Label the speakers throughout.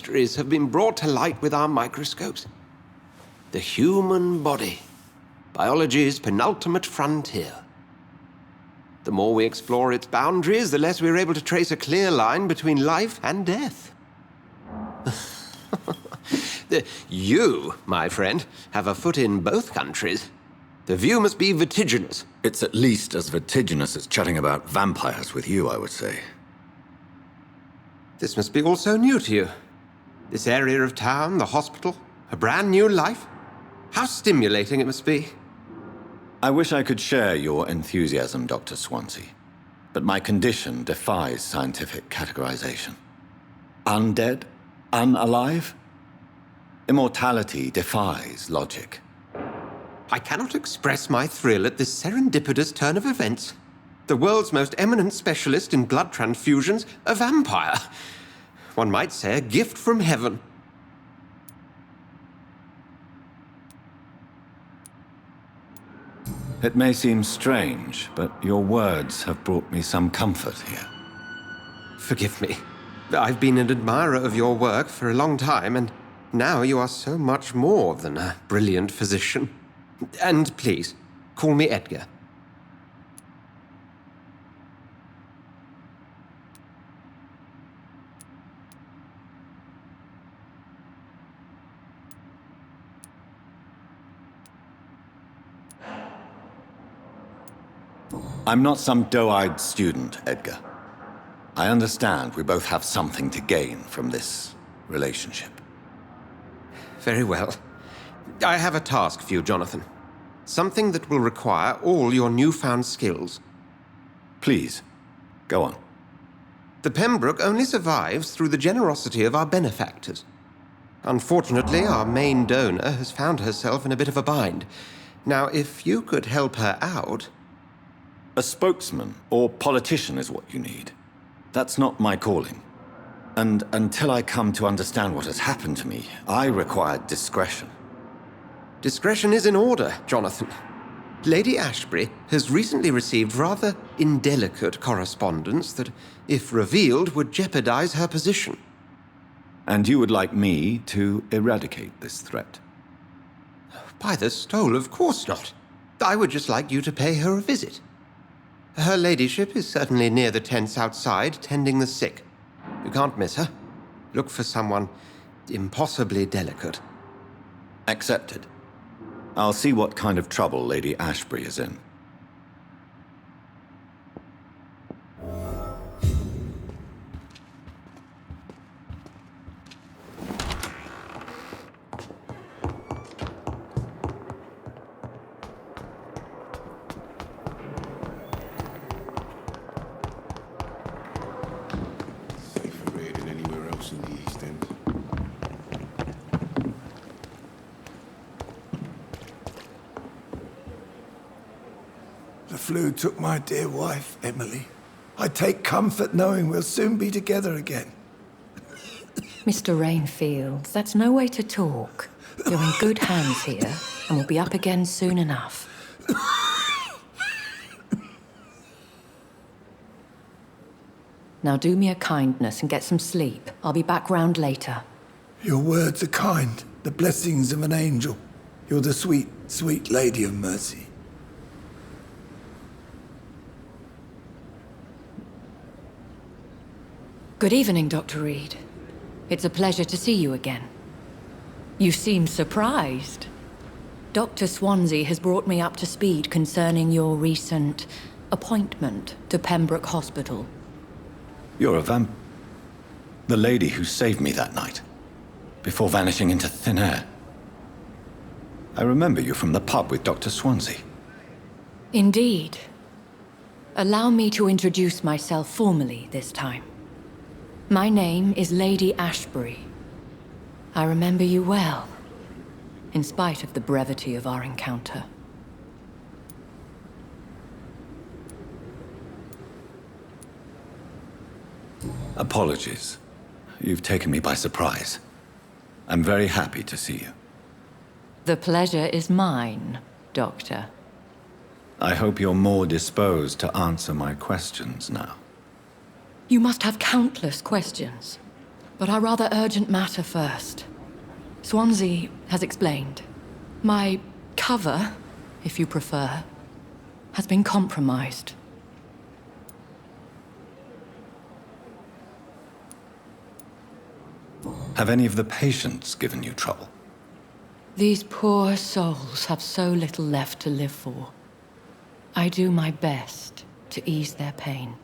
Speaker 1: mysteries have been brought to light with our microscopes. The human body, biology's penultimate frontier. The more we explore its boundaries, the less we're able to trace a clear line between life and death. You, my friend, have a foot in both countries. The view must be vertiginous.
Speaker 2: It's at least as vertiginous as chatting about vampires with you, I would say.
Speaker 1: This must be all so new to you. This area of town, the hospital, a brand new life. How stimulating it must be.
Speaker 2: I wish I could share your enthusiasm, Dr. Swansea. But my condition defies scientific categorization. Undead? Unalive? Immortality defies logic.
Speaker 1: I cannot express my thrill at this serendipitous turn of events. The world's most eminent specialist in blood transfusions, a vampire. One might say a gift from heaven.
Speaker 2: It may seem strange, but your words have brought me some comfort here.
Speaker 1: Forgive me. I've been an admirer of your work for a long time, and now you are so much more than a brilliant physician. And please, call me Edgar.
Speaker 2: I'm not some doe-eyed student, Edgar. I understand we both have something to gain from this relationship.
Speaker 1: Very well. I have a task for you, Jonathan. Something that will require all your newfound skills.
Speaker 2: Please, go on.
Speaker 1: The Pembroke only survives through the generosity of our benefactors. Unfortunately, our main donor has found herself in a bit of a bind. Now, if you could help her out...
Speaker 2: A spokesman or politician is what you need. That's not my calling. And until I come to understand what has happened to me, I require discretion.
Speaker 1: Discretion is in order, Jonathan. Lady Ashbury has recently received rather indelicate correspondence that, if revealed, would jeopardize her position.
Speaker 2: And you would like me to eradicate this threat?
Speaker 1: By the stole, of course not. I would just like you to pay her a visit. Her ladyship is certainly near the tents outside, tending the sick. You can't miss her. Look for someone impossibly delicate.
Speaker 2: Accepted. I'll see what kind of trouble Lady Ashbury is in.
Speaker 3: The flu took my dear wife, Emily. I take comfort knowing we'll soon be together again.
Speaker 4: Mr. Rainfield, that's no way to talk. You're in good hands here, and we'll be up again soon enough. Now do me a kindness and get some sleep. I'll be back round later.
Speaker 3: Your words are kind, the blessings of an angel. You're the sweet, sweet Lady of Mercy.
Speaker 4: Good evening, Dr. Reed. It's a pleasure to see you again. You seem surprised. Dr. Swansea has brought me up to speed concerning your recent appointment to Pembroke Hospital.
Speaker 2: You're a the lady who saved me that night, before vanishing into thin air. I remember you from the pub with Dr. Swansea.
Speaker 4: Indeed. Allow me to introduce myself formally this time. My name is Lady Ashbury. I remember you well, in spite of the brevity of our encounter.
Speaker 2: Apologies. You've taken me by surprise. I'm very happy to see you.
Speaker 4: The pleasure is mine, Doctor.
Speaker 2: I hope you're more disposed to answer my questions now.
Speaker 4: You must have countless questions. But our rather urgent matter first. Swansea has explained. My cover, if you prefer, has been compromised.
Speaker 2: Have any of the patients given you trouble?
Speaker 4: These poor souls have so little left to live for. I do my best to ease their pain.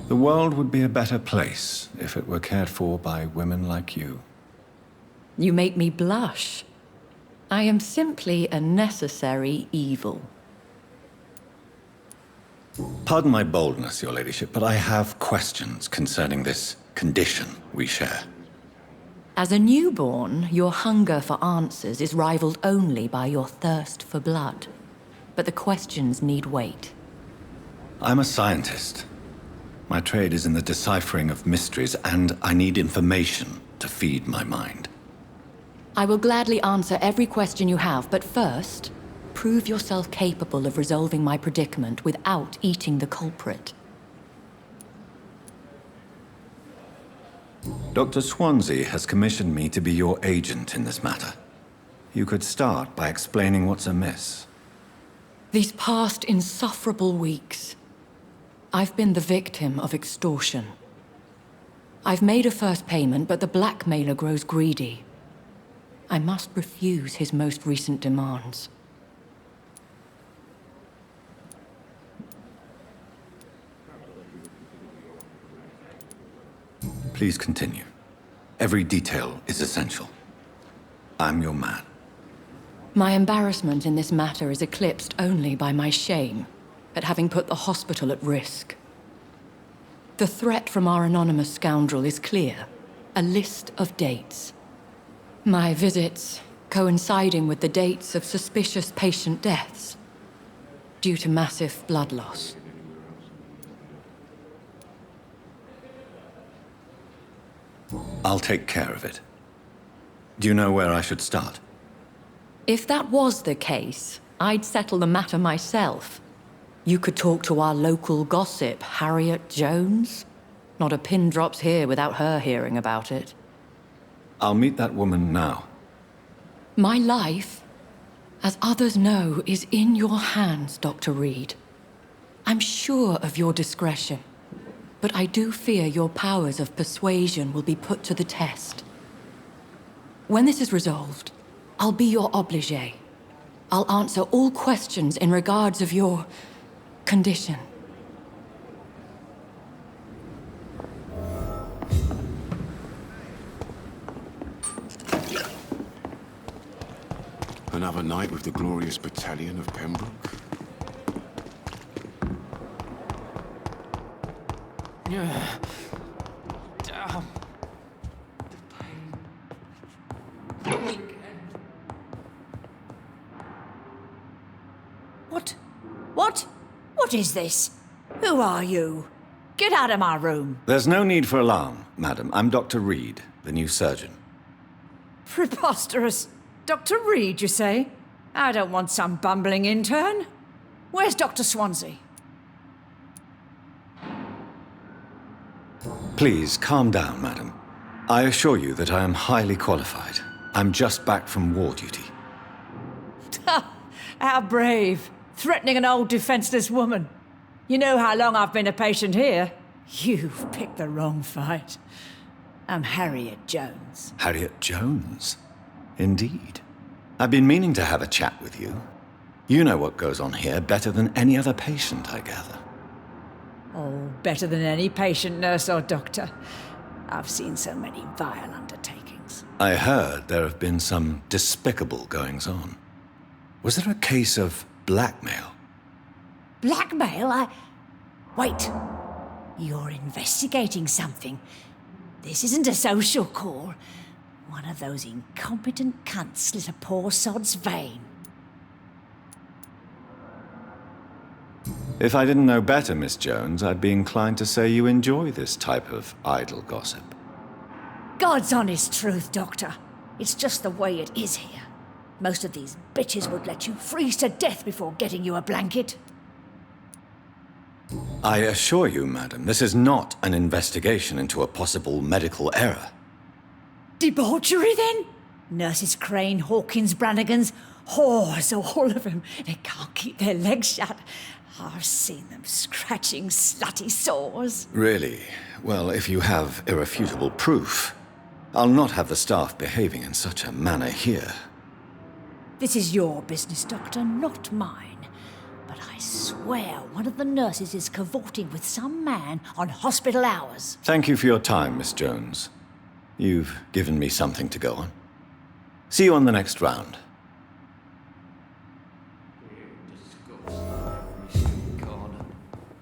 Speaker 2: The world would be a better place if it were cared for by women like you.
Speaker 4: You make me blush. I am simply a necessary evil.
Speaker 2: Pardon my boldness, Your Ladyship, but I have questions concerning this condition we share.
Speaker 4: As a newborn, your hunger for answers is rivaled only by your thirst for blood. But the questions need wait.
Speaker 2: I'm a scientist. My trade is in the deciphering of mysteries, and I need information to feed my mind.
Speaker 4: I will gladly answer every question you have, but first, prove yourself capable of resolving my predicament without eating the culprit.
Speaker 2: Dr. Swansea has commissioned me to be your agent in this matter. You could start by explaining what's amiss.
Speaker 4: These past insufferable weeks, I've been the victim of extortion. I've made a first payment, but the blackmailer grows greedy. I must refuse his most recent demands.
Speaker 2: Please continue. Every detail is essential. I'm your man.
Speaker 4: My embarrassment in this matter is eclipsed only by my shame at having put the hospital at risk. The threat from our anonymous scoundrel is clear. A list of dates. My visits coinciding with the dates of suspicious patient deaths due to massive blood loss.
Speaker 2: I'll take care of it. Do you know where I should start?
Speaker 4: If that was the case, I'd settle the matter myself. You could talk to our local gossip, Harriet Jones. Not a pin drops here without her hearing about it.
Speaker 2: I'll meet that woman now.
Speaker 4: My life, as others know, is in your hands, Dr. Reed. I'm sure of your discretion, but I do fear your powers of persuasion will be put to the test. When this is resolved, I'll be your obligé. I'll answer all questions in regards of your condition.
Speaker 5: Another night with the glorious battalion of Pembroke?
Speaker 6: Damn.
Speaker 7: What is this? Who are you? Get out of my room.
Speaker 2: There's no need for alarm, madam. I'm Dr. Reed, the new surgeon.
Speaker 7: Preposterous. Dr. Reed, you say? I don't want some bumbling intern. Where's Dr. Swansea?
Speaker 2: Please, calm down, madam. I assure you that I am highly qualified. I'm just back from war duty.
Speaker 7: How brave. Threatening an old defenseless woman. You know how long I've been a patient here? You've picked the wrong fight. I'm Harriet Jones.
Speaker 2: Harriet Jones? Indeed. I've been meaning to have a chat with you. You know what goes on here better than any other patient, I gather.
Speaker 7: Oh, better than any patient, nurse or doctor. I've seen so many vile undertakings.
Speaker 2: I heard there have been some despicable goings-on. Was there a case of blackmail?
Speaker 7: Blackmail? Wait. You're investigating something. This isn't a social call. One of those incompetent cunts slit a poor sod's vein.
Speaker 2: If I didn't know better, Miss Jones, I'd be inclined to say you enjoy this type of idle gossip.
Speaker 7: God's honest truth, Doctor. It's just the way it is here. Most of these bitches would let you freeze to death before getting you a blanket.
Speaker 2: I assure you, madam, this is not an investigation into a possible medical error.
Speaker 7: Debauchery, then? Nurses Crane, Hawkins, Brannigans, whores, all of them. They can't keep their legs shut. I've seen them scratching slutty sores.
Speaker 2: Really? Well, if you have irrefutable proof, I'll not have the staff behaving in such a manner here.
Speaker 7: This is your business, Doctor, not mine. But I swear one of the nurses is cavorting with some man on hospital hours.
Speaker 2: Thank you for your time, Miss Jones. You've given me something to go on. See you on the next round.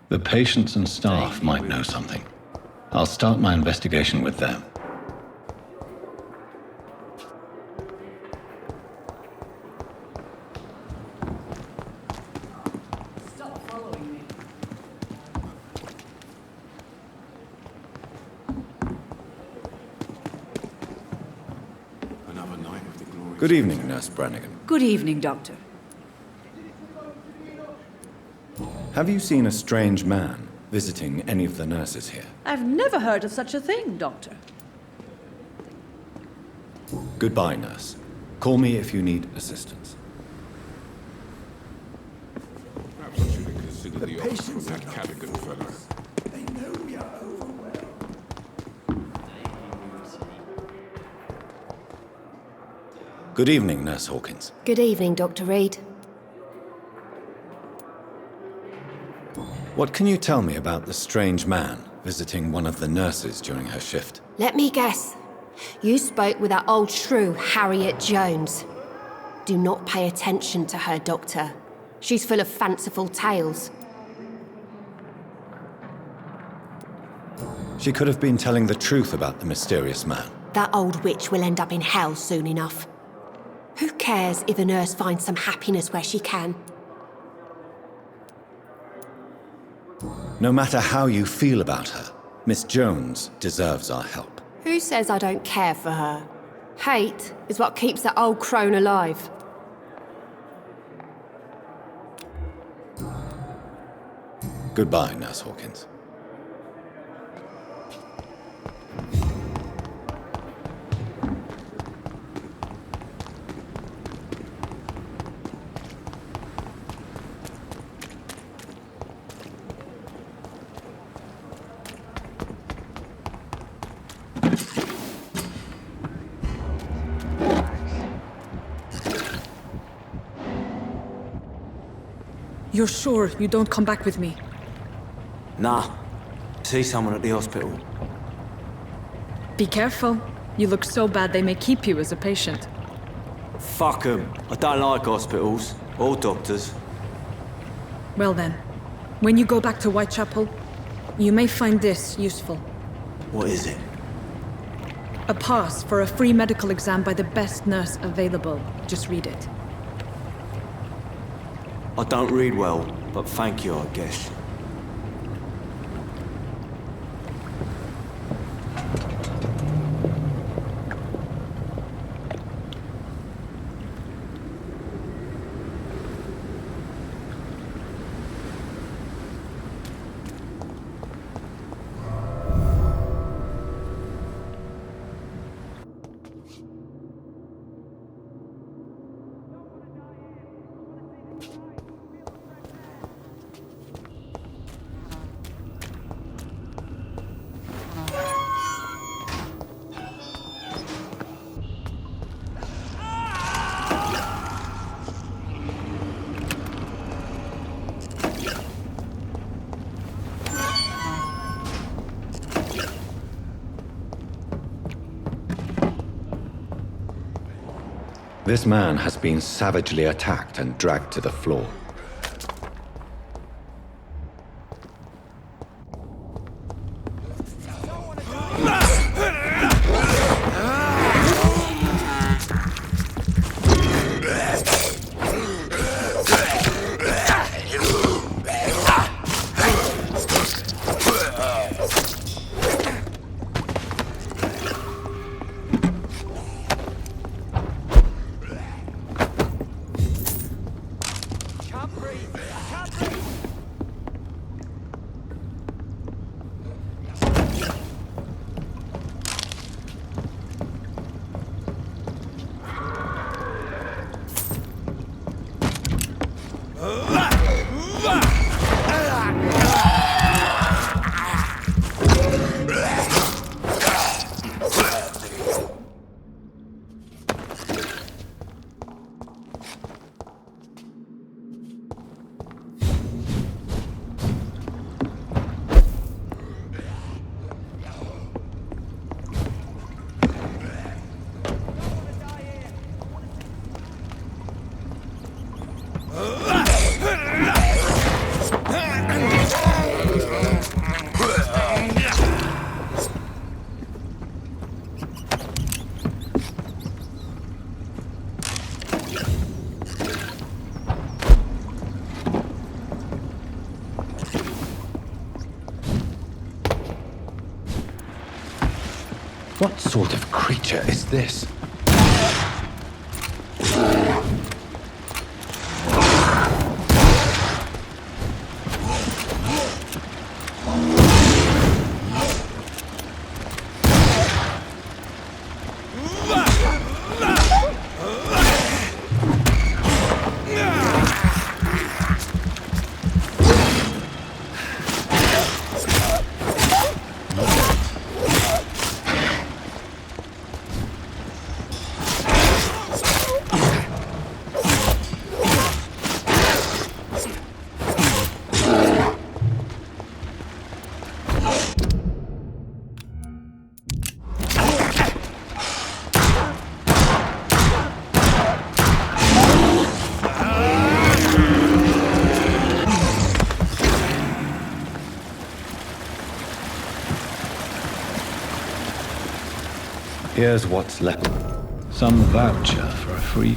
Speaker 2: The patients and staff might know something. I'll start my investigation with them.
Speaker 5: Another night of the glorious...
Speaker 2: Good evening, Nurse Brannigan.
Speaker 7: Good evening, Doctor.
Speaker 2: Have you seen a strange man visiting any of the nurses here?
Speaker 6: I've never heard of such a thing, Doctor.
Speaker 2: Goodbye, nurse. Call me if you need assistance.
Speaker 5: Perhaps I should have considered the offer from that Cadogan fellow.
Speaker 3: They know we are overwhelmed.
Speaker 2: Good evening, Nurse Hawkins.
Speaker 8: Good evening, Dr. Reed.
Speaker 2: What can you tell me about the strange man visiting one of the nurses during her shift?
Speaker 8: Let me guess. You spoke with that old shrew, Harriet Jones. Do not pay attention to her, Doctor. She's full of fanciful tales.
Speaker 2: She could have been telling the truth about the mysterious man.
Speaker 8: That old witch will end up in hell soon enough. Who cares if a nurse finds some happiness where she can?
Speaker 2: No matter how you feel about her, Miss Jones deserves our help.
Speaker 8: Who says I don't care for her? Hate is what keeps that old crone alive.
Speaker 2: Goodbye, Nurse Hawkins.
Speaker 6: You're sure you don't come back with me?
Speaker 9: Nah. See someone at the hospital.
Speaker 6: Be careful. You look so bad they may keep you as a patient.
Speaker 9: Fuck 'em. I don't like hospitals. Or doctors.
Speaker 6: Well then, when you go back to Whitechapel, you may find this useful.
Speaker 9: What is it?
Speaker 6: A pass for a free medical exam by the best nurse available. Just read it.
Speaker 9: I don't read well, but thank you, I guess.
Speaker 2: This man has been savagely attacked and dragged to the floor. What sort of creature is this? Here's what's left. Some voucher for a free